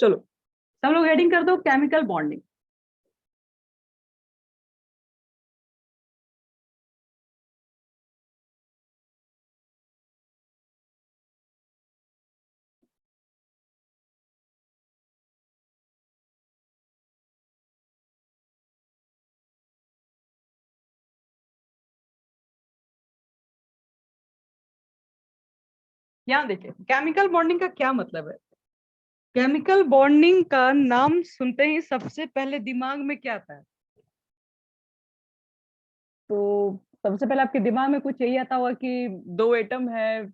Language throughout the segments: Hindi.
चलो सब लोग हेडिंग कर दो केमिकल बॉन्डिंग। यहाँ देखिए केमिकल बॉन्डिंग का क्या मतलब है। केमिकल बॉन्डिंग का नाम सुनते ही सबसे पहले दिमाग में क्या आता है? तो सबसे पहले आपके दिमाग में कुछ यही आता होगा कि दो एटम है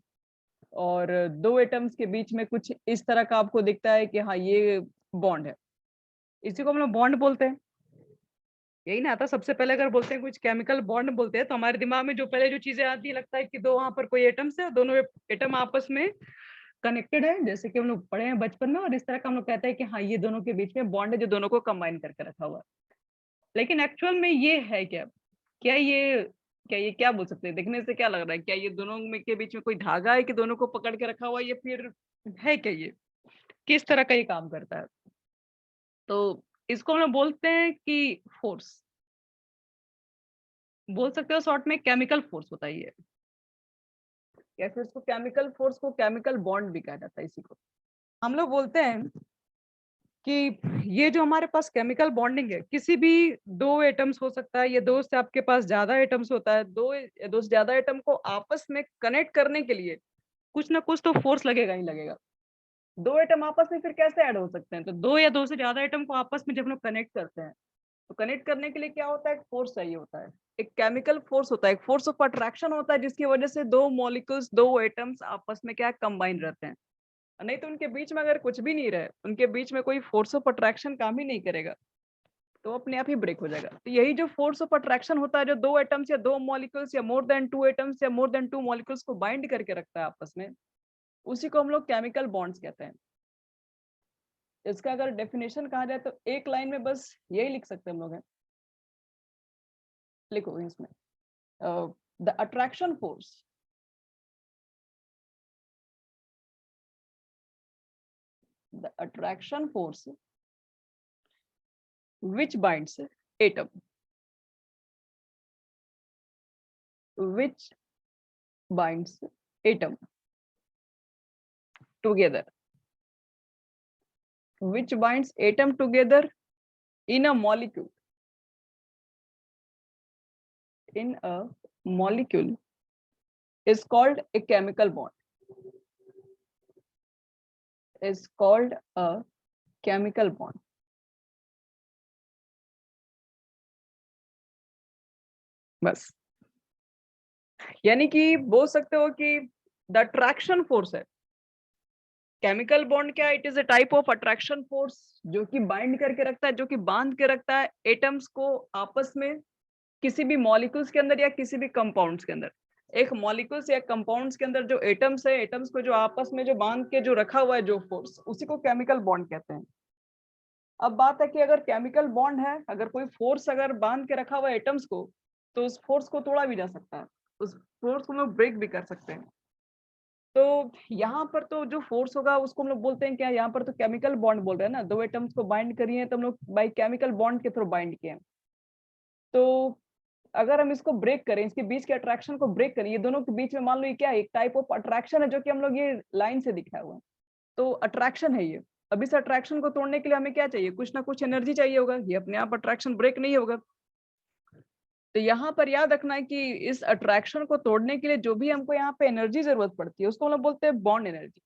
और दो एटम्स के बीच में कुछ इस तरह का आपको दिखता है कि हाँ ये बॉन्ड है, इसी को हम लोग बॉन्ड बोलते हैं। यही ना आता सबसे पहले अगर बोलते हैं कुछ केमिकल बॉन्ड बोलते हैं तो हमारे दिमाग में जो पहले जो चीजें आती है लगता है कि दो वहां पर कोई एटम्स है, दोनों एटम आपस में कनेक्टेड है, जैसे कि हम लोग पढ़े हैं बचपन में, और इस तरह का हम लोग कहते हैं कि हाँ ये दोनों के बीच में बॉन्ड है जो दोनों को कंबाइन करके रखा हुआ है। लेकिन एक्चुअल में ये है क्या? क्या ये क्या बोल सकते हैं, देखने से क्या लग रहा है, क्या ये दोनों में के बीच में कोई धागा है कि दोनों को पकड़ के रखा हुआ है, या फिर है क्या ये, किस तरह का ये काम करता है? तो इसको हम लोग बोलते हैं कि फोर्स, बोल सकते हो शॉर्ट में केमिकल फोर्स होता है ये, या फिर इसको केमिकल फोर्स को केमिकल बॉन्ड भी कहा जाता है। इसी को हम लोग बोलते हैं कि ये जो हमारे पास केमिकल बॉन्डिंग है, किसी भी दो एटम्स हो सकता है, या दो से आपके पास ज्यादा एटम्स होता है, दो से ज्यादा एटम को आपस में कनेक्ट करने के लिए कुछ ना कुछ तो फोर्स लगेगा ही लगेगा। दो एटम आपस में फिर कैसे ऐड हो सकते हैं? तो दो या दो से ज्यादा एटम को आपस में जब हम लोग कनेक्ट करते हैं तो कनेक्ट करने के लिए क्या होता है? एक फोर्स चाहिए होता है, एक केमिकल फोर्स होता है, एक फोर्स ऑफ अट्रैक्शन होता है, जिसकी वजह से दो मॉलिक्यूल्स, दो एटम्स आपस में क्या कंबाइन रहते हैं। नहीं तो उनके बीच में अगर कुछ भी नहीं रहे, उनके बीच में कोई फोर्स ऑफ अट्रैक्शन काम ही नहीं करेगा, तो अपने आप ही ब्रेक हो जाएगा। तो यही जो फोर्स ऑफ अट्रैक्शन होता है, जो दो एटम्स या दो मॉलिक्यूल्स या मोर देन टू एटम्स या मोर देन टू मॉलिक्यूल्स को बाइंड करके रखता है आपस में, उसी को हम लोग केमिकल बॉन्ड्स कहते हैं। इसका अगर डेफिनेशन कहा जाए तो एक लाइन में बस यही लिख सकते हैं हम लोग हैं। लिखो इसमें, the attraction force the attraction force which binds atom, which binds atom together, which binds atom together in a molecule, in a molecule is called a chemical bond, is called a chemical bond. बस यानी कि बोल सकते हो कि द अट्रैक्शन फोर्स है। केमिकल बॉन्ड क्या है? It is a type of attraction force जो कि बाइंड करके रखता है, जो कि बांध के रखता है एटम्स को आपस में, किसी भी मॉलिक्यूल्स के अंदर या किसी भी कंपाउंड्स के अंदर। एक मॉलिक्यूल्स या कंपाउंड्स के अंदर जो एटम्स है, एटम्स को जो आपस में जो बांध के जो रखा हुआ है जो फोर्स, उसी को केमिकल बॉन्ड कहते हैं। अब बात है कि अगर केमिकल बॉन्ड है, अगर कोई फोर्स अगर बांध के रखा हुआ है एटम्स को, तो उस फोर्स को तोड़ा भी जा सकता है, उस फोर्स को हम लोग ब्रेक भी कर सकते हैं। तो यहाँ पर तो जो फोर्स होगा उसको हम लोग बोलते हैं क्या, यहाँ पर तो केमिकल बॉन्ड बोल रहे हैं ना, दो एटम्स को बाइंड करिए तो हम लोग बाई केमिकल बॉन्ड के थ्रू बाइंड किए। तो अगर हम इसको ब्रेक करें, इसके बीच के अट्रैक्शन को ब्रेक करें, ये दोनों के बीच में मान लो ये क्या है, एक टाइप ऑफ अट्रैक्शन है जो कि हम लोग ये लाइन से दिखाया हुआ है, तो अट्रैक्शन है ये। अब इस अट्रैक्शन को तोड़ने के लिए हमें क्या चाहिए? कुछ ना कुछ एनर्जी चाहिए होगा, ये अपने आप अट्रैक्शन ब्रेक नहीं होगा। तो यहाँ पर याद रखना है कि इस अट्रैक्शन को तोड़ने के लिए जो भी हमको यहाँ पे एनर्जी जरूरत पड़ती है उसको हम लोग बोलते हैं बॉन्ड एनर्जी।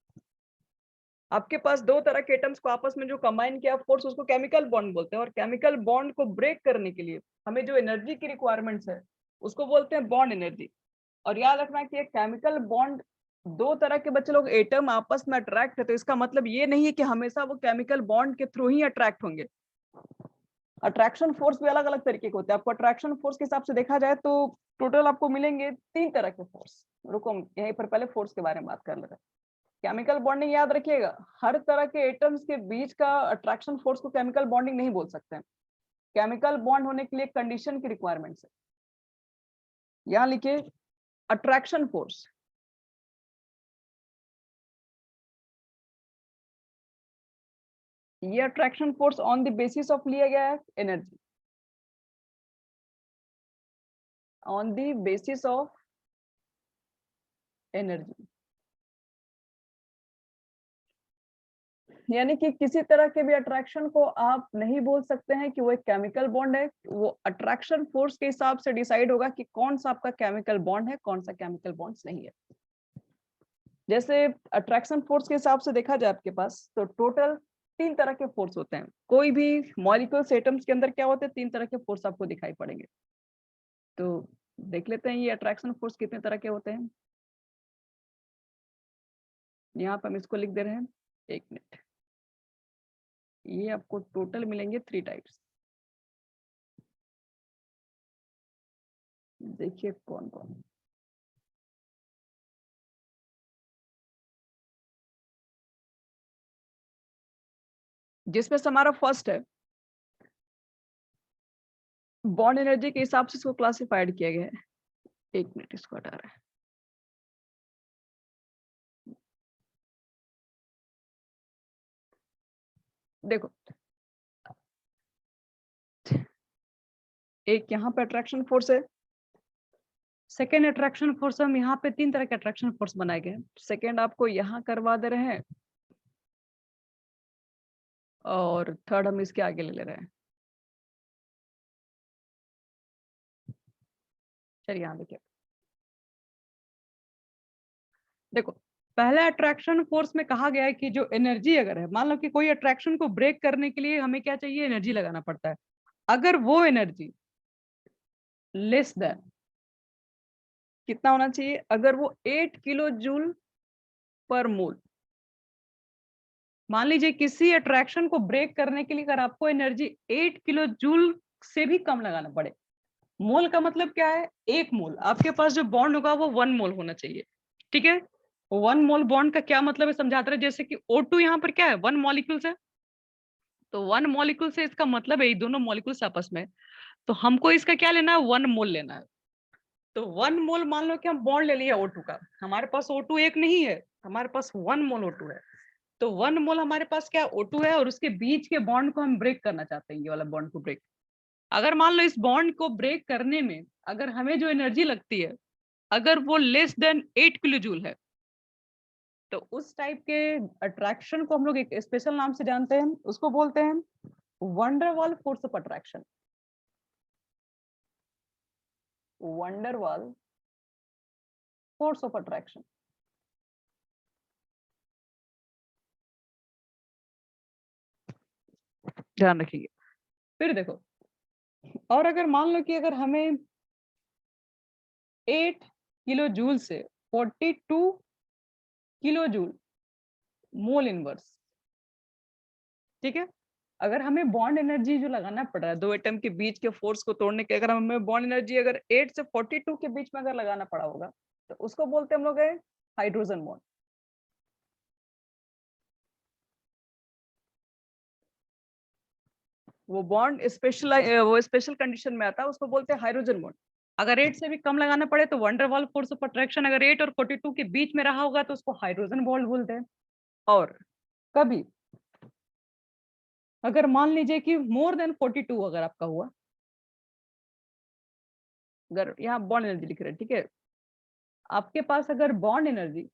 आपके पास दो तरह के एटम्स को आपस में जो कंबाइन किया फोर्स, उसको केमिकल बॉन्ड बोलते हैं, और केमिकल बॉन्ड को ब्रेक करने के लिए हमें जो एनर्जी की रिक्वायरमेंट्स है उसको बोलते हैं बॉन्ड एनर्जी। और याद रखना कि एक केमिकल बॉन्ड, दो तरह के बच्चे लोग एटम आपस में अट्रैक्ट है, तो इसका मतलब ये नहीं है कि हमेशा वो केमिकल बॉन्ड के थ्रू ही अट्रैक्ट होंगे। अट्रैक्शन फोर्स भी अलग अलग तरीके के होते हैं। आपको अट्रैक्शन फोर्स के हिसाब से देखा जाए तो टोटल आपको मिलेंगे तीन तरह के फोर्स। रुको यहीं पर पहले फोर्स के बारे में बात कर लेते हैं। केमिकल बॉन्डिंग याद रखिएगा, हर तरह के एटम्स के बीच का अट्रैक्शन फोर्स को केमिकल बॉन्डिंग नहीं बोल सकते हैं। केमिकल बॉन्ड होने के लिए कंडीशन की रिक्वायरमेंट्स है। यहाँ लिखिए अट्रैक्शन फोर्स, ये attraction force on the basis of लिया गया है energy, on the basis of energy, यानी कि किसी तरह के भी अट्रैक्शन को आप नहीं बोल सकते हैं कि वो एक केमिकल बॉन्ड है। वो अट्रैक्शन फोर्स के हिसाब से डिसाइड होगा कि कौन सा आपका केमिकल बॉन्ड है, कौन सा केमिकल बॉन्ड्स नहीं है। जैसे अट्रैक्शन फोर्स के हिसाब से देखा जाए आपके पास, तो टोटल 3 तरह के फोर्स होते हैं। कोई भी मॉलिक्यूल्स एटम्स के अंदर क्या होते हैं, 3 तरह के फोर्स आपको दिखाई पड़ेंगे। तो देख लेते हैं ये अट्रैक्शन फोर्स कितने तरह के होते हैं। यहाँ पर हम इसको लिख दे रहे हैं, 1 मिनट। ये आपको टोटल मिलेंगे 3 टाइप्स। देखिए कौन कौन। जिसमें से हमारा फर्स्ट है, बॉन्ड एनर्जी के हिसाब से इसको क्लासिफाइड किया गया है। 1 मिनट, इसको हटा रहा है। देखो, एक यहाँ पे अट्रैक्शन फोर्स है। सेकेंड अट्रैक्शन फोर्स, हम यहाँ पे 3 तरह के अट्रैक्शन फोर्स बनाए गए हैं। सेकेंड आपको यहाँ करवा दे रहे हैं, और थर्ड हम इसके आगे ले रहे हैं। चलिए यहाँ देखिए, देखो पहले अट्रैक्शन फोर्स में कहा गया है कि जो एनर्जी अगर है, मान लो कि कोई अट्रैक्शन को ब्रेक करने के लिए हमें क्या चाहिए, एनर्जी लगाना पड़ता है। अगर वो एनर्जी लेस देन, कितना होना चाहिए, अगर वो 8 किलो जूल पर मोल, मान लीजिए किसी अट्रैक्शन को ब्रेक करने के लिए अगर आपको एनर्जी 8 किलो जूल से भी कम लगाना पड़े, मोल का मतलब क्या है, 1 मोल, आपके पास जो बॉन्ड होगा वो 1 मोल होना चाहिए। ठीक है, 1 मोल बॉन्ड का क्या मतलब है समझाते रहे। जैसे कि O2 यहाँ पर क्या है, 1 मॉलिक्यूल्स है, तो 1 मॉलिक्यूल से इसका मतलब है ये दोनों मॉलिक्यूल्स आपस में, तो हमको इसका क्या लेना है, 1 मोल लेना है। तो 1 मोल, मान लो कि हम बॉन्ड ले लिया O2 का, हमारे पास O2 एक नहीं है, हमारे पास 1 मोल O2 है। तो 1 मोल हमारे पास क्या O2 है, और उसके बीच के बॉन्ड को हम ब्रेक करना चाहते हैं, ये वाला बॉन्ड को ब्रेक। अगर मान लो इस बॉन्ड को ब्रेक करने में अगर हमें जो एनर्जी लगती है, अगर वो लेस देन 8 किलो जूल है, तो उस टाइप के अट्रैक्शन को हम लोग एक स्पेशल नाम से जानते हैं, उसको बोलते हैं van der Waals force of attraction. Van der Waals force of attraction. ध्यान रखिए। फिर देखो, और अगर मान लो कि अगर हमें 8 किलो जूल से 42 किलो जूल मोल इनवर्स, ठीक है, अगर हमें बॉन्ड एनर्जी जो लगाना पड़ रहा है, 2 एटम के बीच के फोर्स को तोड़ने के, अगर हमें बॉन्ड एनर्जी अगर 8 से 42 के बीच में अगर लगाना पड़ा होगा, तो उसको बोलते हैं हम लोग है हाइड्रोजन बॉन्ड। वो बॉन्ड स्पेशल, वो स्पेशल कंडीशन में आता है, उसको बोलते हैं हाइड्रोजन बॉन्ड। अगर 8 से भी कम लगाना पड़े तो वंडरवॉल फोर्स ऑफ अट्रैक्शन, अगर 8 और 42 के बीच में रहा होगा तो उसको हाइड्रोजन बॉन्ड बोलते हैं। और कभी अगर मान लीजिए कि मोर देन 42 अगर आपका हुआ, अगर यहाँ बॉन्ड एनर्जी लिख रहे हैं, ठीक है, आपके पास अगर बॉन्ड एनर्जी,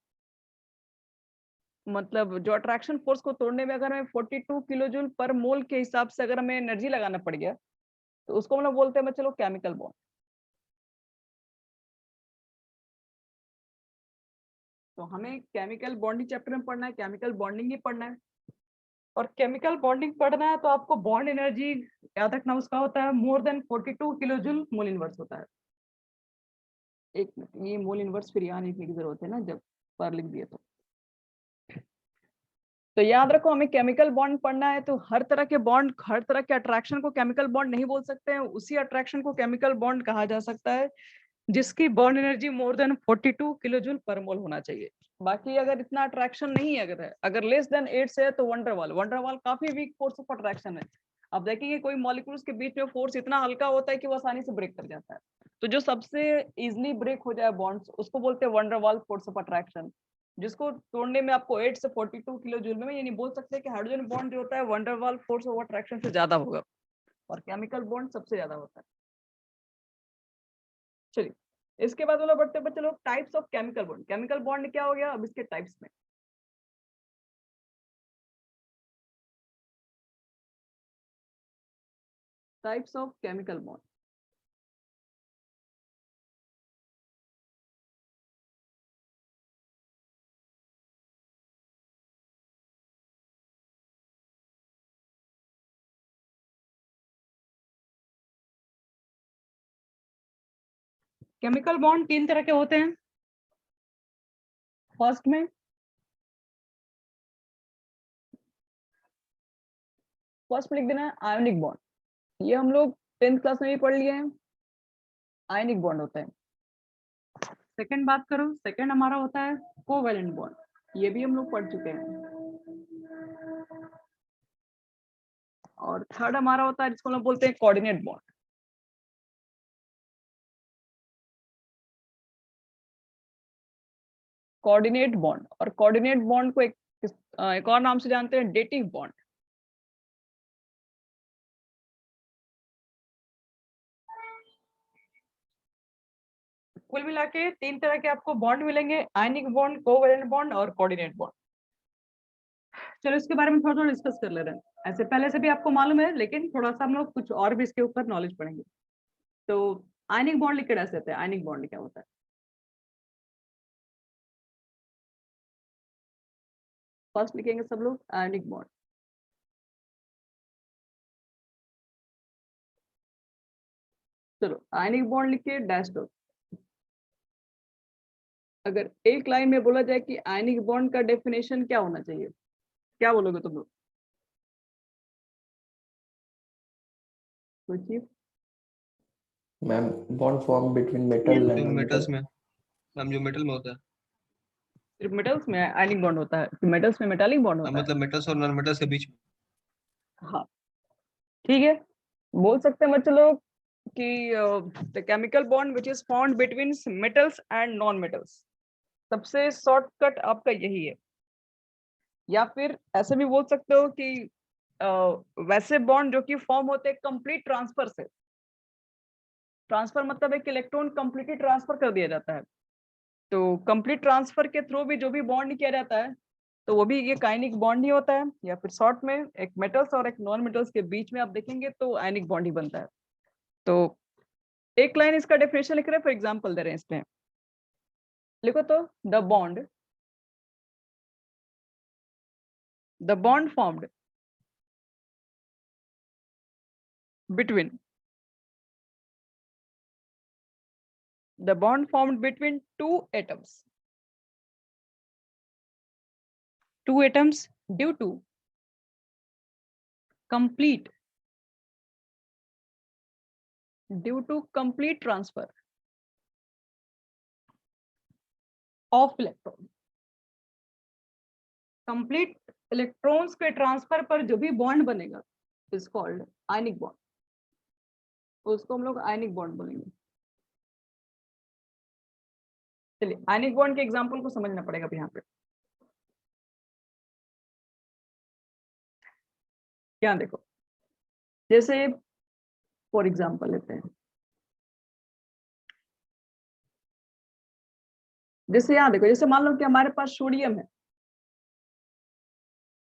मतलब जो अट्रैक्शन फोर्स को तोड़ने में अगर हमें 42 किलो जूल पर मोल के हिसाब से अगर हमें एनर्जी लगाना पड़ गया, तो उसको हम लोग बोलते हैं चलो केमिकल बॉन्ड। तो हमें केमिकल बॉन्डिंग चैप्टर में पढ़ना है, केमिकल बॉन्डिंग ही पढ़ना है। और केमिकल बॉन्डिंग पढ़ना है तो आपको बॉन्ड एनर्जी याद रखना, उसका होता है मोर than 42 kilo joule mole inverse होता है। एक मिनट, ये मोल इनवर्स फिर यहाँ लिखने की जरूरत है ना, जब पर लिख दिए तो याद रखो, हमें केमिकल बॉन्ड पढ़ना है, तो हर तरह के बॉन्ड, हर तरह के अट्रैक्शन को केमिकल बॉन्ड नहीं बोल सकते हैं। उसी अट्रैक्शन को केमिकल बॉन्ड कहा जा सकता है जिसकी bond energy more than 42 kilo joule per mole होना चाहिए। बाकी अगर इतना अट्रैक्शन नहीं है, अगर लेस देन 8 से है, तो वंडरवॉल, वंडरवॉल काफी वीक फोर्स ऑफ अट्रैक्शन है। अब देखेंगे कोई मॉलिक्यूल्स के बीच में फोर्स इतना हल्का होता है कि वो आसानी से ब्रेक कर जाता है। तो जो सबसे इजिली ब्रेक हो जाए बॉन्ड्स, उसको बोलते हैं वंडरवॉल फोर्स ऑफ अट्रैक्शन। जिसको तोड़ने में आपको 8 से 42 किलो जूल में, यानी बोल सकते हैं कि हाइड्रोजन बॉन्ड जो होता है वंडर वाल फोर्स ऑफ अट्रैक्शन से ज्यादा होगा और केमिकल बॉन्ड सबसे ज्यादा होता है। चलिए इसके बाद वाला बढ़ते बच्चे लोग types of chemical bond. Chemical bond क्या हो गया अब इसके टाइप्स में। Types of chemical bond. Chemical bond 3 तरह के होते हैं। फर्स्ट में लिख देना है आयोनिक बॉन्ड। ये हम लोग 10th क्लास में भी पढ़ लिए हैं, आयनिक बॉन्ड होता है। सेकंड बात करो, सेकंड हमारा होता है कोवेलेंट बॉन्ड, ये भी हम लोग पढ़ चुके हैं। और थर्ड हमारा होता है जिसको हम बोलते हैं कोऑर्डिनेट बॉन्ड। कोऑर्डिनेट बॉन्ड, और कोऑर्डिनेट बॉन्ड को एक और नाम से जानते हैं डेटिव बॉन्ड। कुल मिला के 3 तरह के आपको बॉन्ड मिलेंगे, आयनिक बॉन्ड, कोवेलेंट बॉन्ड और कोऑर्डिनेट बॉन्ड। चलो इसके बारे में थोड़ा थोड़ा डिस्कस कर ले रहे हैं। ऐसे पहले से भी आपको मालूम है, लेकिन थोड़ा सा हम लोग कुछ और भी इसके ऊपर नॉलेज पढ़ेंगे। तो आयनिक बॉन्ड लिख के ऐसे होते हैं। आयनिक बॉन्ड क्या होता है? फर्स्ट लिखेंगे सब लोग आयनिक बॉन्ड। चलो आयनिक बॉन्ड लिख के डैश दो। अगर एक लाइन में बोला जाए कि आयनिक बॉन्ड का डेफिनेशन क्या होना चाहिए, क्या बोलोगे तुम लोग? सोचिए। Ma'am bond form between metal and metals में, मैम जो मेटल में होता है। सिर्फ मेटल्स में आयनिक बॉन्ड होता है, मेटल्स में मेटालिक बॉन्ड होता है? मतलब मेटल्स और नॉन मेटल्स के बीच में। हाँ ठीक है, बोल सकते हैं बच्चे लोग कि the chemical bond which is found between metals and non metals, सबसे शॉर्टकट आपका यही है। या फिर ऐसे भी बोल सकते हो कि वैसे बॉन्ड जो कि फॉर्म होते हैं कंप्लीट ट्रांसफर से। ट्रांसफर मतलब एक इलेक्ट्रॉन कंप्लीटली ट्रांसफर कर दिया जाता है। तो कंप्लीट ट्रांसफर के थ्रू भी जो भी बॉन्ड किया जाता है तो वो भी ये आयनिक बॉन्ड ही होता है। या फिर शॉर्ट में एक मेटल्स और एक नॉन मेटल्स के बीच में आप देखेंगे तो आयनिक बॉन्ड ही बनता है। तो एक लाइन इसका डेफिनेशन लिख रहे हैं, फॉर एग्जांपल दे रहे हैं इसमें। लिखो तो the bond formed between two atoms due to complete transfer of electron। Complete electrons के ट्रांसफर पर जो भी बॉन्ड बनेगा इज कॉल्ड आयनिक बॉन्ड, उसको हम लोग आयनिक बॉन्ड बोलेंगे। चलिए आयनिक बॉन्ड के एग्जांपल को समझना पड़ेगा अब यहाँ पे। यहाँ देखो, जैसे फॉर एग्जांपल लेते हैं, जैसे यहाँ देखो, जैसे मान लो कि हमारे पास सोडियम है।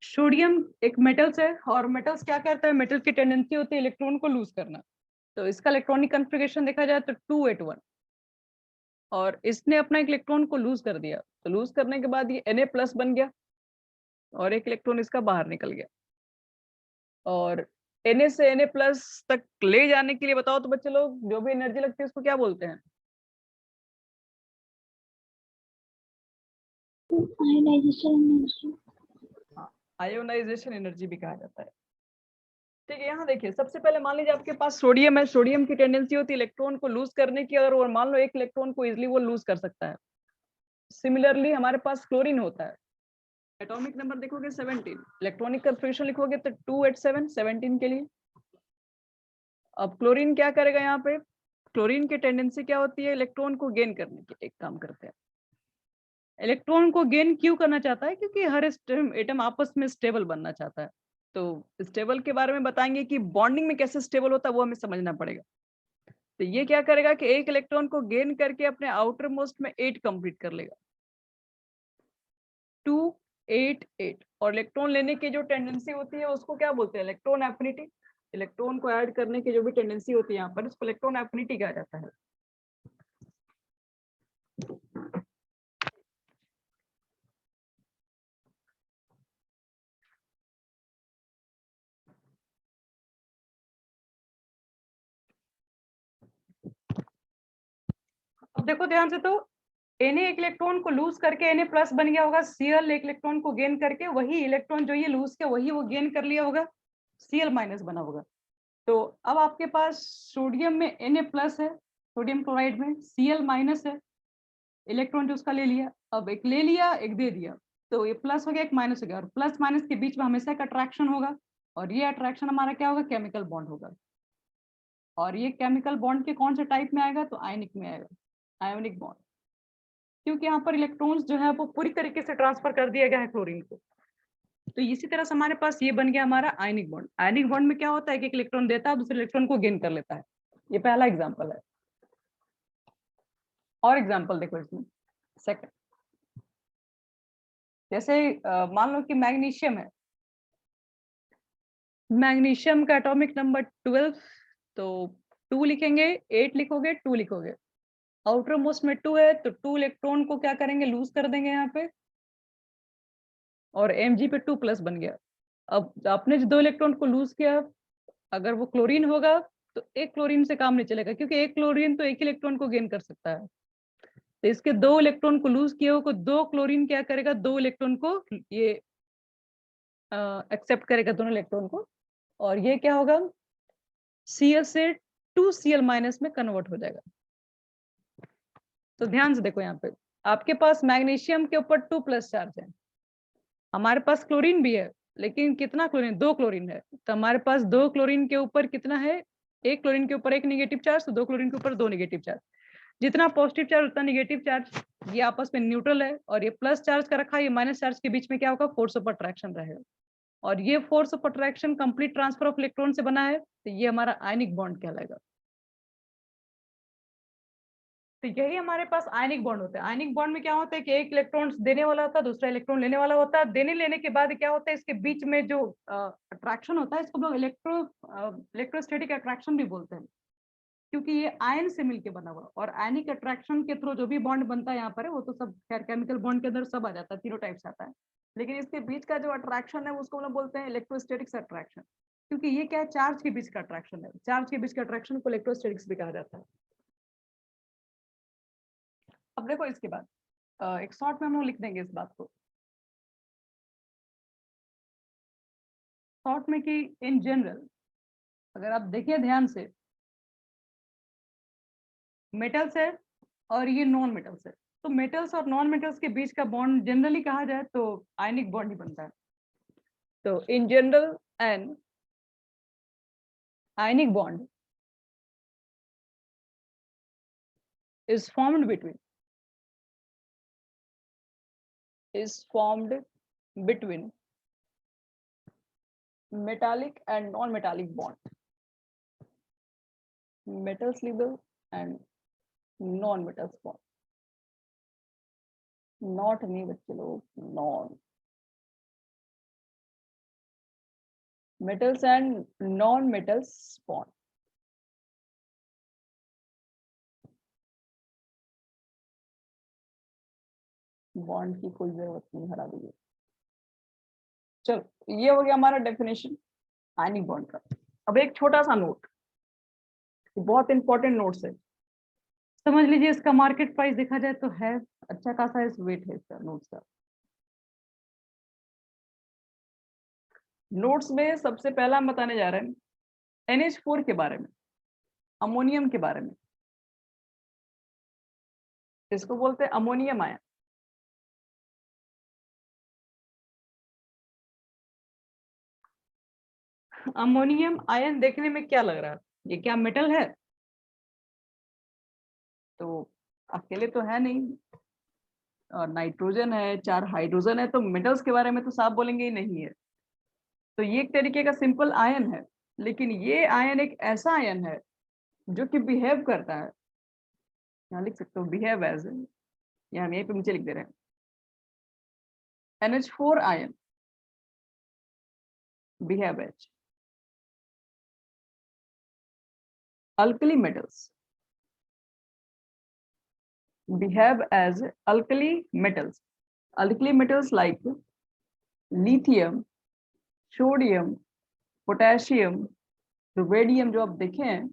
सोडियम एक मेटल्स है, और मेटल्स क्या करता है, मेटल की टेंडेंसी होती है इलेक्ट्रॉन को लूज करना। तो इसका इलेक्ट्रॉनिक कॉन्फ़िगरेशन देखा जाए तो 281, और इसने अपना एक इलेक्ट्रॉन को लूज कर दिया। तो लूज करने के बाद ये Na+ बन गया और एक इलेक्ट्रॉन इसका बाहर निकल गया। और Na से Na+ तक ले जाने के लिए बताओ तो बच्चे लोग जो भी एनर्जी लगती है उसको क्या बोलते हैं? आयोनाइजेशन एनर्जी भी कहा जाता है। ठीक है, यहाँ देखिए सबसे पहले मान लीजिए आपके पास सोडियम है। सोडियम की टेंडेंसी होती है इलेक्ट्रॉन को लूज करने की, और मान लो एक इलेक्ट्रॉन को इजिली वो लूज कर सकता है। सिमिलरली हमारे पास क्लोरीन होता है। एटॉमिक नंबर देखोगे 17, इलेक्ट्रॉनिक कॉन्फ़िगरेशन लिखोगे तो 287 17 के लिए। अब क्लोरीन क्या करेगा यहाँ पे? क्लोरीन की टेंडेंसी क्या होती है, इलेक्ट्रॉन को गेन करने की एक काम करते हैं। इलेक्ट्रॉन को गेन क्यों करना चाहता है? क्योंकि हर एटम आपस में स्टेबल बनना चाहता है। तो स्टेबल के बारे में बताएंगे कि बॉन्डिंग में कैसे स्टेबल होता है वो हमें समझना पड़ेगा। तो ये क्या करेगा कि एक इलेक्ट्रॉन को गेन करके अपने आउटर मोस्ट में 8 कंप्लीट कर लेगा, 2 8 8। और इलेक्ट्रॉन लेने की जो टेंडेंसी होती है उसको क्या बोलते हैं? Electron affinity. इलेक्ट्रॉन को ऐड करने की जो भी टेंडेंसी होती है यहाँ पर उसको इलेक्ट्रॉन एफिनिटी कहा जाता है। अब देखो ध्यान से, तो Na एक इलेक्ट्रॉन को लूज करके Na प्लस बन गया होगा, Cl एक इलेक्ट्रॉन को गेन करके वही इलेक्ट्रॉन जो ये लूज किया वही वो गेन कर लिया होगा, Cl माइनस बना होगा। तो अब आपके पास सोडियम में Na प्लस है, सोडियम क्लोराइड में Cl माइनस है, इलेक्ट्रॉन जो उसका ले लिया, अब एक ले लिया एक दे दिया, तो ये प्लस हो गया एक माइनस हो गया, और प्लस माइनस के बीच में हमेशा एक अट्रैक्शन होगा, और ये अट्रैक्शन हमारा क्या होगा? केमिकल बॉन्ड होगा। और ये केमिकल बॉन्ड के कौन से टाइप में आएगा? तो आयनिक में आएगा, आयोनिक बॉन्ड, क्योंकि यहाँ पर इलेक्ट्रॉन्स जो है वो पूरी तरीके से ट्रांसफर कर दिया गया है क्लोरीन को। तो इसी तरह से हमारे पास ये बन गया हमारा आयनिक बॉन्ड। आयनिक बॉन्ड में क्या होता है कि एक इलेक्ट्रॉन देता है दूसरे इलेक्ट्रॉन को गेन कर लेता है। ये पहला एग्जांपल है। और एग्जांपल देखो इसमें, सेकंड, जैसे मान लो कि मैग्नीशियम है, मैग्नीशियम का एटॉमिक नंबर 12, तो 2 लिखेंगे, 8 लिखोगे, 2 लिखोगे, आउटर मोस्ट में 2 है तो 2 इलेक्ट्रॉन को क्या करेंगे? लूज कर देंगे यहाँ पे, और Mg पे 2 प्लस बन गया। अब आपने जो 2 इलेक्ट्रॉन को लूज किया, अगर वो क्लोरीन होगा तो एक क्लोरीन से काम नहीं चलेगा, क्योंकि एक क्लोरीन तो एक इलेक्ट्रॉन को गेन कर सकता है। तो इसके 2 इलेक्ट्रॉन को लूज किए हो, 2 क्लोरीन क्या करेगा? 2 इलेक्ट्रॉन को ये एक्सेप्ट करेगा, दोनों इलेक्ट्रॉन को, और ये क्या होगा? Cl से 2Cl माइनस में कन्वर्ट हो जाएगा। तो ध्यान से देखो यहाँ पे, आपके पास मैग्नीशियम के ऊपर 2 प्लस चार्ज है, हमारे पास क्लोरीन भी है, लेकिन कितना क्लोरीन? 2 क्लोरीन है, तो हमारे पास 2 क्लोरीन के ऊपर कितना है? एक क्लोरीन के ऊपर एक नेगेटिव चार्ज, तो 2 क्लोरीन के ऊपर 2 नेगेटिव चार्ज। जितना पॉजिटिव चार्ज उतना नेगेटिव चार्ज, ये आपस में न्यूट्रल है, और ये प्लस चार्ज का रखा, ये माइनस चार्ज के बीच में क्या होगा? फोर्स ऑफ अट्रैक्शन रहेगा, और ये force of attraction complete transfer of electron से बना है, तो ये हमारा आयनिक बॉन्ड कहलाएगा। तो यही हमारे पास आयनिक बॉन्ड होता है। आयनिक बॉन्ड में क्या होता है कि एक इलेक्ट्रॉन देने वाला होता है, दूसरा इलेक्ट्रॉन लेने वाला होता है। देने लेने के बाद क्या होता है? इसके बीच में जो अट्रैक्शन होता है इसको हम लोग इलेक्ट्रोस्टैटिक अट्रैक्शन भी बोलते हैं, क्योंकि ये आयन से मिलकर बना हुआ, और आयनिक अट्रैक्शन के थ्रू जो भी बॉन्ड बनता है यहाँ पर वो तो सब खैर केमिकल बॉन्ड के अंदर सब आ जाता है, तीनों टाइप्स आता है, लेकिन इसके बीच का जो अट्रैक्शन है उसको हम लोग बोलते हैं इलेक्ट्रोस्टैटिक्स अट्रैक्शन, क्योंकि ये क्या है? चार्ज के बीच का अट्रैक्शन है, चार्ज के बीच का अट्रैक्शन को इलेक्ट्रोस्टैटिक्स भी कहा जाता है। अब देखो इसके बाद एक शॉर्ट में हम लोग लिख देंगे इस बात को, शॉर्ट में, कि इन जनरल अगर आप देखिए ध्यान से, मेटल्स है और ये नॉन मेटल्स है, तो मेटल्स और नॉन मेटल्स के बीच का बॉन्ड जनरली कहा जाए तो आयनिक बॉन्ड ही बनता है। तो in general N ionic bond is formed between metallic and non-metallic bond, metals level and non-metals bond, not नहीं बच्चे लोग, non metals and non-metals bond। Bond की कोई जरूरत नहीं, हटा दीजिए। चलो ये हो गया हमारा डेफिनेशन आयनिक बॉन्ड का। अब एक छोटा सा नोट, बहुत इंपॉर्टेंट नोट्स है, समझ लीजिए। इसका मार्केट प्राइस देखा जाए तो है अच्छा खासा, इस वेट है इसका नोट्स का। नोट्स में सबसे पहला हम बताने जा रहे हैं NH4 के बारे में, अमोनियम के बारे में। इसको बोलते हैं अमोनियम आयन। अमोनियम आयन देखने में क्या लग रहा है? ये क्या मेटल है? तो अकेले तो है नहीं, और नाइट्रोजन है, 4 हाइड्रोजन है, तो मेटल्स के बारे में तो साफ बोलेंगे ही नहीं है। तो ये एक तरीके का सिंपल आयन है, लेकिन ये आयन एक ऐसा आयन है जो कि बिहेव करता है, यहाँ लिख सकते हो बिहेव एज, यहाँ हम यहीं पे नीचे लिख दे रहे हैं NH4 ion behave as alkali metals, behave as alkali metals. Alkali metals like lithium, sodium, potassium, rubidium जो आप देखे हैं,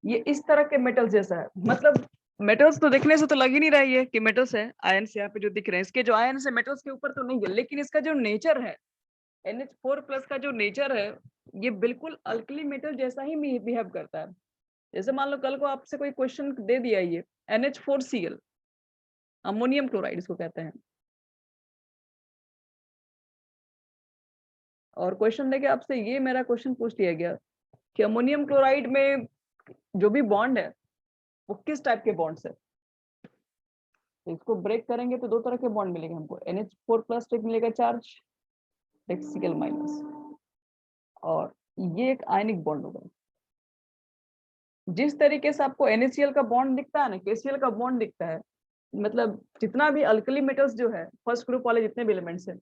ये इस तरह के मेटल्स जैसा है। मतलब मेटल्स तो देखने से तो लग ही नहीं रही है कि मेटल्स है, आयन्स यहाँ पे जो दिख रहे हैं इसके जो आयन्स है मेटल्स के ऊपर तो नहीं है, लेकिन इसका जो नेचर है NH4+ का जो नेचर है ये बिल्कुल अल्कली मेटल जैसा ही बिहेव करता है। जैसे मान लो कल को आपसे कोई क्वेश्चन दे दिया ये NH4Cl, अमोनियम क्लोराइड इसको कहते हैं, और क्वेश्चन देके आपसे ये मेरा क्वेश्चन पूछ लिया गया कि अमोनियम क्लोराइड में जो भी बॉन्ड है वो किस टाइप के बॉन्ड्स है। तो इसको ब्रेक करेंगे तो 2 तरह के बॉन्ड मिलेंगे हमको, NH4+ एक मिलेगा चार्ज, Cl-, और ये एक आयनिक बॉन्ड होगा। जिस तरीके से आपको NaCl का बॉन्ड दिखता है ना, KCl का बॉन्ड दिखता है, मतलब जितना भी अल्कली मेटल्स जो है फर्स्ट ग्रुप वाले जितने भी एलिमेंट्स हैं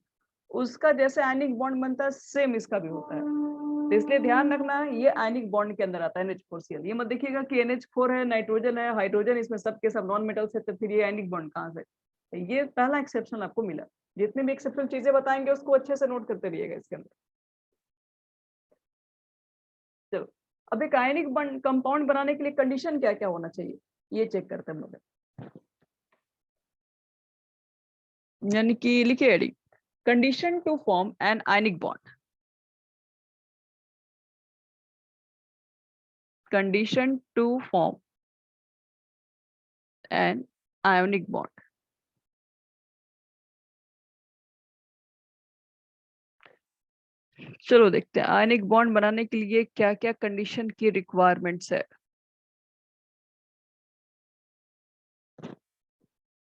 उसका जैसे आयनिक बॉन्ड बनता है सेम इसका भी होता है। तो इसलिए ध्यान रखना ये आयनिक बॉन्ड के अंदर आता है NH4Cl। ये मत देखिएगा कि NH4 है, नाइट्रोजन है, हाइड्रोजन, इसमें सबके सब नॉन मेटल्स है, तो फिर ये आयनिक बॉन्ड कहाँ से। तो ये पहला एक्सेप्शन आपको मिला। जितने भी एक्सेप्शनल चीजें बताएंगे उसको अच्छे से नोट करते रहिएगा इसके अंदर। चलो अब एक आयनिक कंपाउंड बनाने के लिए कंडीशन क्या क्या होना चाहिए ये चेक करते हैं हम लोग। यानी कि लिखिए एडी, condition to form an ionic bond, condition to form an ionic bond. चलो देखते हैं आयनिक बॉन्ड बनाने के लिए क्या क्या कंडीशन की रिक्वायरमेंट्स है।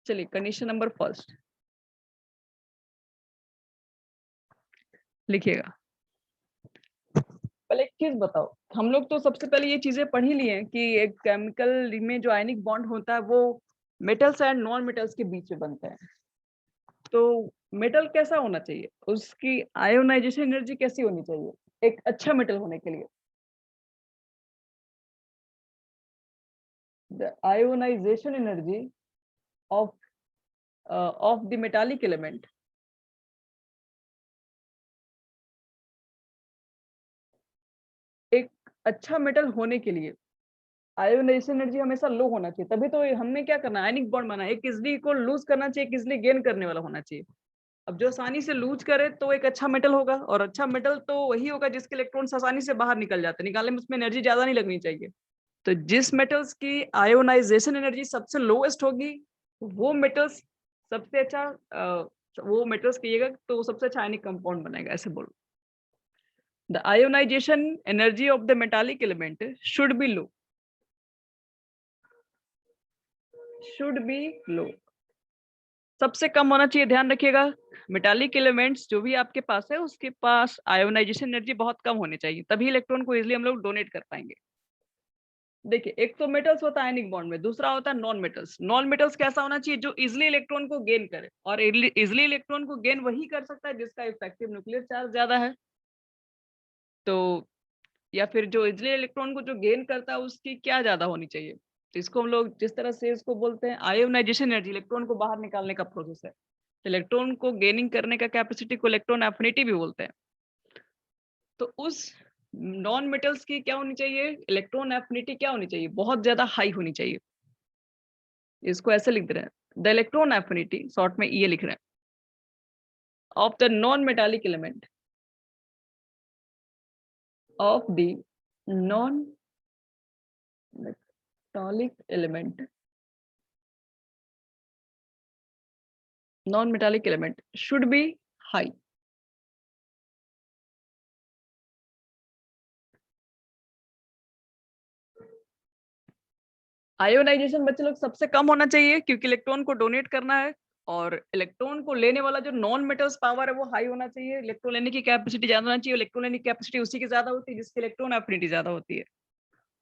चलिए कंडीशन नंबर फर्स्ट लिखिएगा। पहले एक चीज बताओ, हम लोग तो सबसे पहले ये चीजें पढ़ ही लिए हैं कि एक केमिकल में जो आयनिक बॉन्ड होता है वो मेटल्स एंड नॉन मेटल्स के बीच में बनता है। तो मेटल कैसा होना चाहिए, उसकी आयोनाइजेशन एनर्जी कैसी होनी चाहिए एक अच्छा मेटल होने के लिए। The ionization energy of the metallic element एक अच्छा मेटल होने के लिए आयोनाइजेशन एनर्जी हमेशा लो होना चाहिए, तभी तो हमने क्या करना है आयनिक बॉन्ड बना, एक इजली को लूज करना चाहिए, एक इजली गेन करने वाला होना चाहिए। अब जो आसानी से लूज करे तो एक अच्छा मेटल होगा, और अच्छा मेटल तो वही होगा जिसके इलेक्ट्रॉन्स आसानी से बाहर निकल जाते हैं, निकालने में उसमें एनर्जी ज्यादा नहीं लगनी चाहिए। तो जिस मेटल्स की आयोनाइजेशन एनर्जी सबसे लोएस्ट होगी वो मेटल्स सबसे अच्छा वो मेटल्स कहिएगा तो सबसे अच्छा आयनिक कंपाउंड बनेगा, ऐसे बोलो। The ionization energy of the metallic element should be low, should be low, सबसे कम होना चाहिए। ध्यान रखिएगा मेटालिक एलिमेंट्स जो भी आपके पास है उसके पास आयोनाइजेशन एनर्जी बहुत कम होनी चाहिए, तभी इलेक्ट्रॉन को इजीली हम लोग डोनेट कर पाएंगे। देखिए एक तो मेटल्स होता है आयनिक बॉन्ड में, दूसरा होता है नॉन मेटल्स। नॉन मेटल्स कैसा होना चाहिए, जो इजिली इलेक्ट्रॉन को गेन करे, और इजिली इलेक्ट्रॉन को गेन वही कर सकता है जिसका इफेक्टिव न्यूक्लियर चार्ज ज्यादा है। तो या फिर जो इजिली इलेक्ट्रॉन को जो गेन करता है उसकी क्या ज्यादा होनी चाहिए, तो इसको हम लोग जिस तरह से इसको बोलते हैं आयोनाइजेशन एनर्जी, इलेक्ट्रॉन को बाहर निकालने का प्रोसेस है। इलेक्ट्रॉन को गेनिंग करने का कैपेसिटी को इलेक्ट्रॉन एफिनिटी भी बोलते हैं। तो उस नॉन मेटल्स की क्या होनी चाहिए, इलेक्ट्रॉन एफिनिटी क्या होनी चाहिए, बहुत ज्यादा हाई होनी चाहिए। इसको ऐसे लिख दे रहे हैं द इलेक्ट्रॉन एफिनिटी, शॉर्ट में ये लिख रहे हैं, of the non metallic element, of the non metallic element, non-metallic element should be high. Ionization बच्चे लोग सबसे कम होना चाहिए, क्योंकि इलेक्ट्रॉन को डोनेट करना है, और इलेक्ट्रॉन को लेने वाला जो नॉन मेटल्स पावर है वो हाई होना चाहिए। इलेक्ट्रॉन लेने की कैपेसिटी ज्यादा होना चाहिए। इलेक्ट्रॉन लेने की कैपेसिटी उसी की ज्यादा होती है जिसकी इलेक्ट्रॉन एफिनिटी ज्यादा होती है।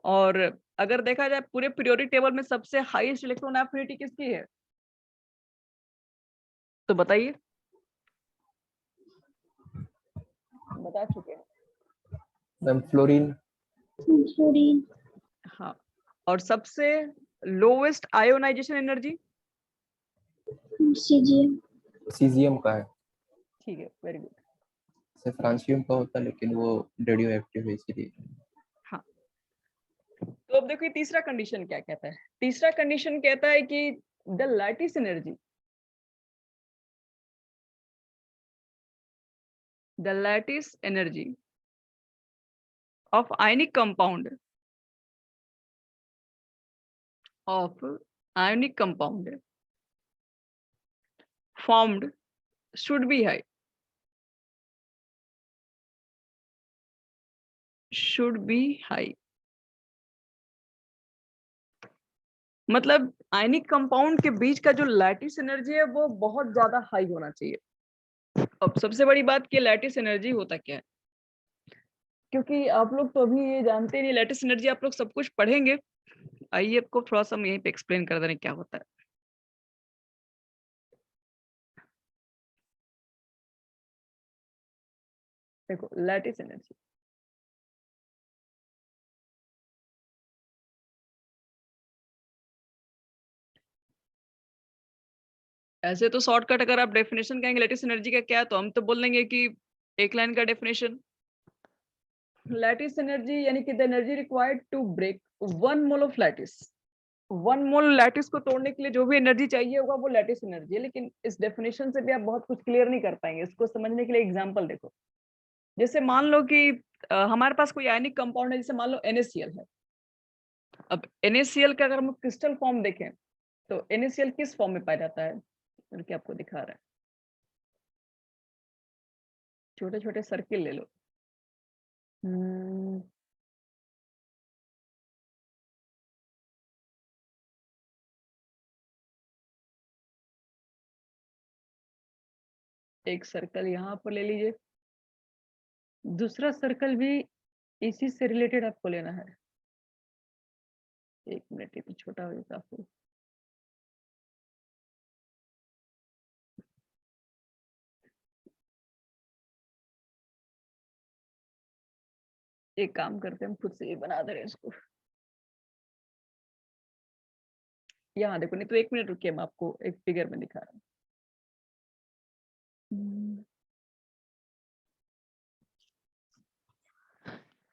और अगर देखा जाए पूरे पीरियोडिक टेबल में सबसे हाईएस्ट इलेक्ट्रॉन एफिनिटी किसकी है, तो बताइए। बता चुके हैं। Ma'am fluorine. फ्लोरीन। हाँ, और सबसे lowest ionization energy, caesium. Caesium का है। ठीक है, वेरी गुड। से फ्रांसियम का होता है लेकिन वो रेडियो एक्टिव है इसीलिए। हाँ, तो अब देखो ये तीसरा कंडीशन क्या कहता है। तीसरा कंडीशन कहता है कि the lattice energy, the lattice energy of ionic compound formed should be high, मतलब आयनिक कंपाउंड के बीच का जो लैटिस एनर्जी है वो बहुत ज्यादा हाई होना चाहिए। अब सबसे बड़ी बात कि लैटिस एनर्जी होता क्या है, क्योंकि आप लोग तो अभी ये जानते नहीं लैटिस एनर्जी, आप लोग सब कुछ पढ़ेंगे। आइए आपको थोड़ा सा हम यहीं पे एक्सप्लेन कर दे रहे हैं क्या होता है। देखो लैटिस एनर्जी, ऐसे तो शॉर्टकट अगर आप डेफिनेशन कहेंगे लैटिस एनर्जी का क्या है, तो हम तो बोल देंगे कि एक लाइन का डेफिनेशन, लैटिस एनर्जी यानी कि the energy required to break 1 mole of lattice. 1 mole lattice को तोड़ने के लिए जो भी एनर्जी चाहिए होगा वो लैटिस एनर्जी है। लेकिन इस डेफिनेशन से भी आप बहुत कुछ क्लियर नहीं कर पाएंगे। इसको समझने के लिए एग्जांपल देखो। जैसे मान लो कि हमारे पास कोई आयनिक कंपाउंड है, जैसे मान लो NaCl है। अब NaCl का अगर हम क्रिस्टल फॉर्म देखें तो NaCl किस फॉर्म में पाया जाता है, बल्कि आपको दिखा रहा है, छोटे छोटे सर्किल ले लो। एक सर्कल यहाँ पर ले लीजिए, दूसरा सर्कल भी इसी से रिलेटेड आपको लेना है। एक मिनट, ये तो छोटा हो जाता काफी। एक काम करते हैं, हम खुद से ये बना दे रहे हैं इसको। यहाँ देखो, नहीं तो एक मिनट रुकिए, मैं आपको एक फिगर में दिखा रहा हूँ।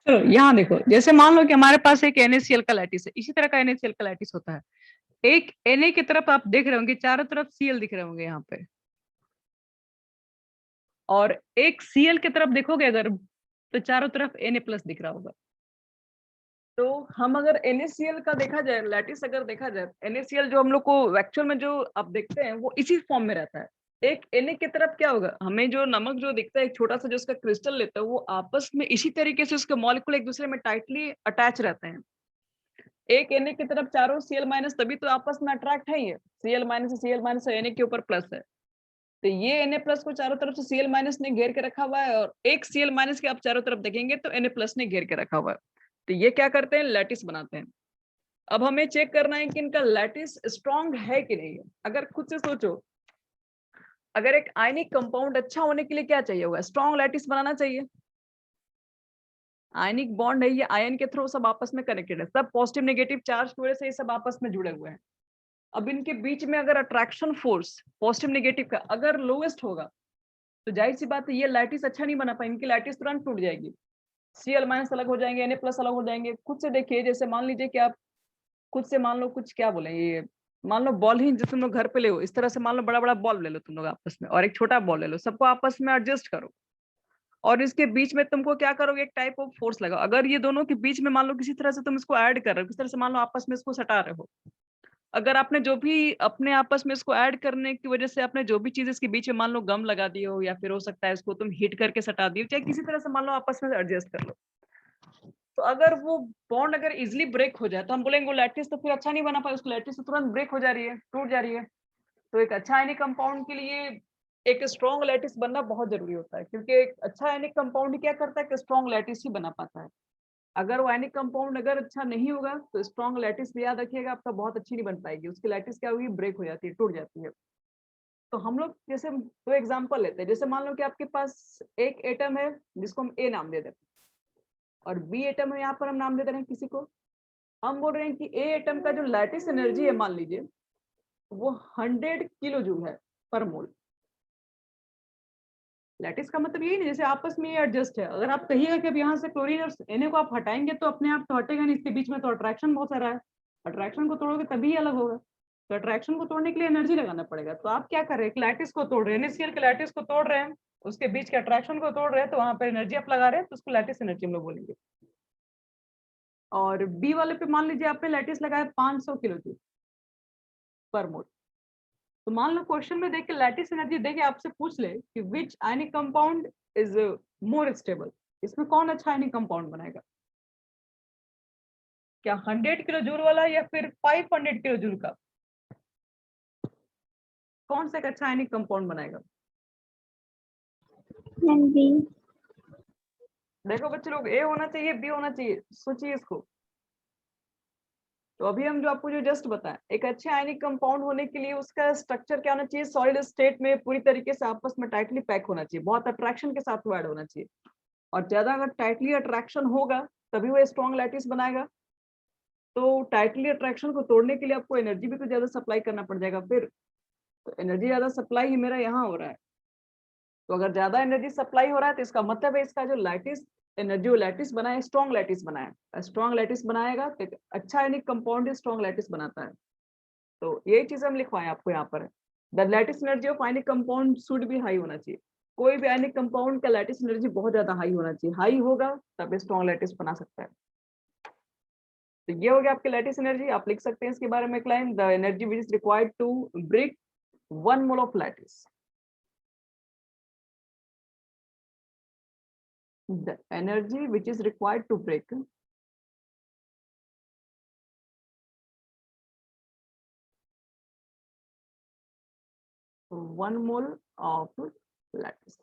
चलो यहाँ देखो, जैसे मान लो कि हमारे पास एक NaCl का लैटिस है, इसी तरह का NaCl का लैटिस होता है। एक Na की तरफ आप देख रहे होंगे, चारों तरफ Cl दिख रहे होंगे यहाँ पे, और एक Cl की तरफ देखोगे अगर, तो चारों तरफ Na+ दिख रहा होगा। तो हम अगर NaCl का देखा जाए, लैटिस अगर देखा जाए, NaCl जो हम लोग को एक्चुअल में जो आप देखते हैं वो इसी फॉर्म में रहता है। एक Na की तरफ क्या होगा, हमें जो नमक जो दिखता है एक छोटा सा जो उसका क्रिस्टल लेता है, वो आपस में इसी तरीके से उसके मॉलिक्यूल एक दूसरे में टाइटली अटैच रहते हैं। एक Na की तरफ चारों Cl- तभी तो आपस में अट्रैक्ट है। ये Cl- से Cl- Na के ऊपर प्लस है, तो ये Na+ को चारों तरफ से Cl- ने घेर के रखा हुआ है, और एक Cl- के आप चारों तरफ देखेंगे तो Na+ ने घेर के रखा हुआ है। तो ये क्या करते हैं, लैटिस बनाते हैं। अब हमें चेक करना है कि इनका लैटिस स्ट्रॉन्ग है कि नहीं है। अगर खुद से सोचो, अगर एक आयनिक कंपाउंड अच्छा होने के लिए क्या चाहिए होगा, स्ट्रॉन्ग लैटिस बनाना चाहिए। आयनिक बॉन्ड है, ये आयन के थ्रू सब आपस में कनेक्टेड है, सब पॉजिटिव नेगेटिव चार्ज की वजह से ये सब आपस में जुड़े हुए हैं। अब इनके बीच में अगर अट्रैक्शन फोर्स पॉजिटिव नेगेटिव का अगर लोएस्ट होगा, तो जाहिर सी बात है ये लैटिस अच्छा नहीं बना पाए, इनकी लैटिस तुरंत टूट जाएगी। Cl- अलग हो जाएंगे, Na+ अलग हो जाएंगे। खुद से देखिए, जैसे मान लीजिए कि आप खुद से मान लो कुछ, क्या बोले ये, मान लो बॉल ही जैसे तुम लोग घर पे ले हो, इस तरह से मान लो बड़ा बड़ा बॉल ले लो तुम लोग आपस में, और एक छोटा बॉल ले लो, सबको आपस में एडजस्ट करो, और इसके बीच में तुमको क्या करोगे, एक टाइप ऑफ फोर्स लगाओ। अगर ये दोनों के बीच में मान लो किसी तरह से तुम इसको ऐड कर रहे हो, किसी तरह से मान लो आपस में इसको सटा रहे हो, अगर आपने जो भी अपने आपस में इसको ऐड करने की वजह से आपने जो भी चीज इसके बीच में मान लो गम लगा दी हो, या फिर हो सकता है इसको तुम हीट करके सटा दियो, चाहे किसी तरह से मान लो आपस में एडजस्ट कर लो, तो अगर वो बॉन्ड अगर इजिली ब्रेक हो जाए तो हम बोलेंगे वो लैटिस तो फिर अच्छा नहीं बना पाया, उसकी लैटिस तो तुरंत ब्रेक हो जा रही है, टूट जा रही है। तो एक अच्छा आयनिक कंपाउंड के लिए एक स्ट्रॉन्ग लैटिस बनना बहुत जरूरी होता है, क्योंकि एक अच्छा आयनिक कंपाउंड क्या करता है कि स्ट्रॉन्ग लैटिस ही बना पाता है। अगर वो आयनिक कंपाउंड अगर अच्छा नहीं होगा तो स्ट्रॉन्ग लैटिस भी याद रखिएगा आपका बहुत अच्छी नहीं बन पाएगी, उसकी लैटिस क्या होगी, ब्रेक हो जाती है, टूट जाती है। तो हम लोग जैसे दो एग्जांपल लेते हैं, जैसे मान लो कि आपके पास एक एटम है जिसको हम ए नाम दे देते हैं और बी एटम है, यहाँ पर हम नाम दे दे रहे हैं किसी को। हम बोल रहे हैं कि ए एटम का जो लैटिस एनर्जी है मान लीजिए वो 100 किलो जूल है पर मोल। लैटिस का मतलब यही नहीं जैसे आपस में ये एडजस्ट है, अगर आप कहिएगा कि अब यहाँ से क्लोरीन और Na को आप हटाएंगे तो अपने आप तो हटेगा नहीं, इसके बीच में तो अट्रैक्शन बहुत सारा है, अट्रैक्शन को तोड़ोगे तभी अलग होगा, तो अट्रैक्शन को तोड़ने के लिए एनर्जी लगाना पड़ेगा। तो आप क्या कर रहे हैं, लैटिस को तोड़ रहे हैं, NaCl के लैटिस को तोड़ रहे हैं, उसके बीच के अट्रैक्शन को तोड़ रहे हैं, तो वहां पर एनर्जी आप लगा रहे हैं, तो उसको लैटिस एनर्जी हम लोग बोलेंगे। और बी वाले पे मान लीजिए आपने लैटिस लगाया 500 किलो जूल पर मोल। तो मान लो क्वेश्चन में देख के लैटिस एनर्जी देके आपसे पूछ ले कि which ionic compound is more stable, इसमें कौन अच्छा आयनिक कंपाउंड बनाएगा, क्या 100 किलो जूल वाला या फिर 500 किलो जूल का, कौन सा एक अच्छा आयनिक कंपाउंड बनाएगा? And B. देखो बच्चे लोग, ए होना चाहिए बी होना चाहिए, सोचिए इसको। तो अभी हम जो आपको जो जस्ट बताएं, एक अच्छे आयनिक कंपाउंड होने के लिए उसका स्ट्रक्चर क्या होना चाहिए, सॉलिड स्टेट में पूरी तरीके से आपस में टाइटली पैक होना चाहिए, बहुत अट्रैक्शन के साथ ऐड होना चाहिए, और ज्यादा अगर टाइटली अट्रैक्शन होगा तभी वो स्ट्रॉन्ग लैटिस बनाएगा। तो टाइटली अट्रैक्शन को तोड़ने के लिए आपको एनर्जी भी तो ज्यादा सप्लाई करना पड़ जाएगा फिर, तो एनर्जी ज्यादा सप्लाई ही मेरा यहाँ हो रहा है। तो अगर ज्यादा एनर्जी सप्लाई हो रहा है तो इसका मतलब है इसका जो लैटिस एनर्जी लैटिस बनाए, स्ट्रॉन्ग लैटिस बनाए, स्ट्रॉन्ग लैटिस बनाएगा तो अच्छा आयनिक कंपाउंड स्ट्रॉन्ग लैटिस बनाता है। तो यही चीज हम लिखवाएं आपको यहाँ पर, the lattice energy of ionic compound should be high होना चाहिए, कोई भी आयनिक कंपाउंड का लैटिस एनर्जी बहुत ज्यादा हाई होना चाहिए, हाई होगा तब स्ट्रॉन्ग लैटिस बना सकता है। तो ये हो गया आपके लैटिस एनर्जी। आप लिख सकते हैं इसके बारे में claim, the energy which is required to break 1 mole of lattice, the energy which is required to break 1 mole of lattice।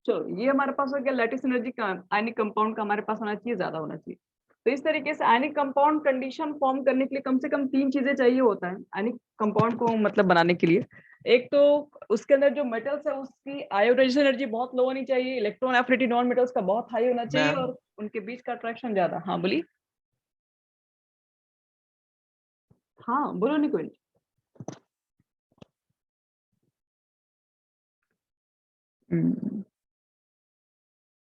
चलो ये हमारे पास हो गया लैटिस एनर्जी का, आयनिक कंपाउंड का हमारे पास होना चाहिए, ज्यादा होना चाहिए। तो इस तरीके से आयनिक कंपाउंड कंडीशन फॉर्म करने के लिए कम से कम 3 चीजें चाहिए होता है आयनिक कंपाउंड को मतलब बनाने के लिए। एक तो उसके अंदर जो मेटल्स है उसकी आयोडाइजेशन एनर्जी बहुत लो होनी चाहिए, इलेक्ट्रॉन एफिनिटी नॉन मेटल्स का बहुत हाई होना चाहिए, और उनके बीच का अट्रैक्शन ज्यादा। हाँ बोलिए। हाँ बोलो नहीं कोई नहीं।